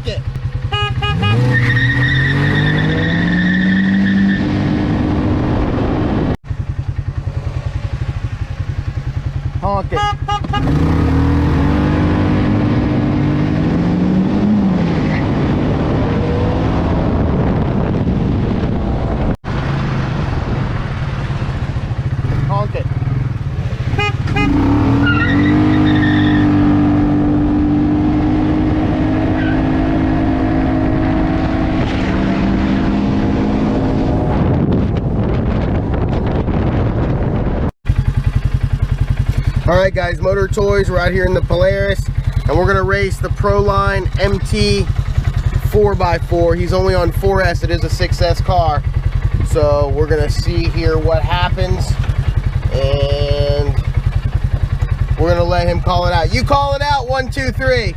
it. Honk it. Honk it. Alright guys, Motor Toys, we're out here in the Polaris, and we're going to race the Proline MT 4x4. He's only on 4S, it is a 6S car. So we're going to see here what happens, and we're going to let him call it out. You call it out, 1, 2, 3.